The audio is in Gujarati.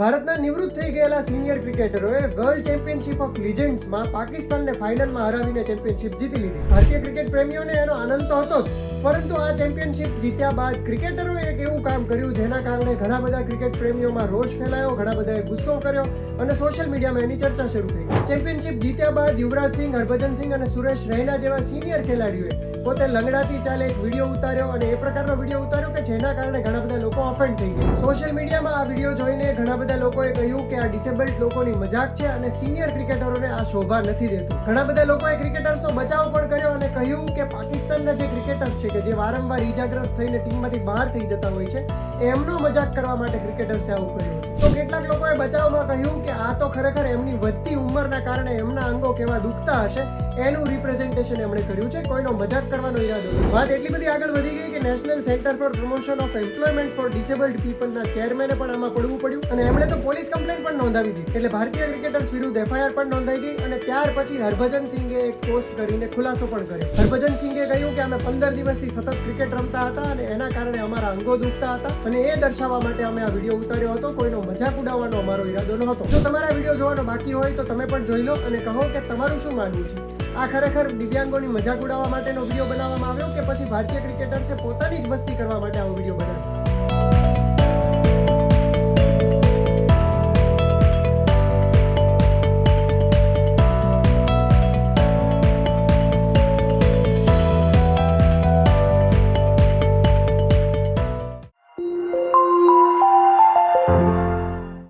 ભારતના નિવૃત્ત થઈ ગયેલા સિનિયર ક્રિકેટરોએ વર્લ્ડ ચેમ્પિયનશિપ ઓફ લિજેન્ડ્સમાં પાકિસ્તાનને ફાઇનલમાં હરાવીને ચેમ્પિયનશિપ જીતી લીધી. ભારતીય ક્રિકેટ પ્રેમીઓને એનો આનંદ તો હતો જ, પરંતુ આ ચેમ્પિયનશિપ જીત્યા બાદ ક્રિકેટરોએ એક એવું કામ કર્યું જેના કારણે ઘણા બધા ક્રિકેટ પ્રેમીઓમાં રોષ ફેલાયો, ઘણા બધાએ ગુસ્સો કર્યો અને સોશિયલ મીડિયામાં એની ચર્ચા શરૂ થઈ ગઈ. ચેમ્પિયનશિપ જીત્યા બાદ યુવરાજ સિંહ, હરભજન સિંહ અને સુરેશ રૈના જેવા સિનિયર ખેલાડીઓએ પોતે લંગડાથી ચાલે એક વિડીયો ઉતાર્યો અને એ પ્રકારનો વિડીયો ઉતાર્યો કે જેના કારણે ઘણા બધા લોકો ઓફેન્ડ થઈ ગયા. સોશિયલ મીડિયામાં આ વિડીયો જોઈને ઘણા બધા લોકોએ કહ્યું કે આ ડિસેબલ્ડ લોકોની મજાક છે અને સિનિયર ક્રિકેટરોને આ શોભા નથી દેતું. ઘણા બધા લોકોએ ક્રિકેટર્સનો બચાવ પણ કર્યો અને કહ્યું કે પાકિસ્તાનના જે ક્રિકેટર્સ છે કે જે વારંવાર ઈજાગ્રસ્ત થઈને ટીમમાંથી બહાર થઈ જતા હોય છે, એમનો મજાક કરવા માટે ક્રિકેટર્સે આવું કર્યું. તો કેટલાક લોકોએ બચાવમાં કહ્યું કે આ તો ખરેખર એમની વધતી ઉંમરના કારણે એમના અંગો કેવા દુખતા હશે એનું રિપ્રેઝન્ટેશન એમણે કર્યું છે, કોઈનો મજાક કરવાનો ઈરાદો નથી. વાત એટલી બધી આગળ વધી ગઈ કે national centre for promotion of employment for disabled પીપલના ચેરમેને પણ આમાં પડવું પડ્યું અને એમણે તો પોલીસ કમ્પ્લેન્ટ પણ નોંધાવી દીધી. એટલે ભારતીય ક્રિકેટર્સ વિરુદ્ધ એફઆઈઆર પણ નોંધાઈ ગઈ અને ત્યાર પછી હરભજન સિંઘે એક પોસ્ટ કરીને ખુલાસો પણ કર્યો. હરભજન સિંઘે કહ્યું કે અમે 15 દિવસથી સતત ક્રિકેટ રમતા હતા અને એના કારણે અમારા અંગો દુખતા હતા અને એ દર્શાવવા માટે અમે આ વિડીયો ઉતાર્યો હતો, કોઈનો મજાક ઉડાવવાનો અમારો ઈરાદો નહોતો. જો તમારે આ વિડીયો જોવાનો બાકી હોય તો તમે પણ જોઈ લો અને કહો કે તમારું શું માનવું છે. આ ખરેખર દિવ્યાંગોની મજાક ઉડાવવા માટેનો વિડીયો બનાવવામાં આવ્યો કે પછી ભારતીય ક્રિકેટર્સે પોતાની જ મસ્તી કરવા માટે આવો વિડીયો બનાવ્યો?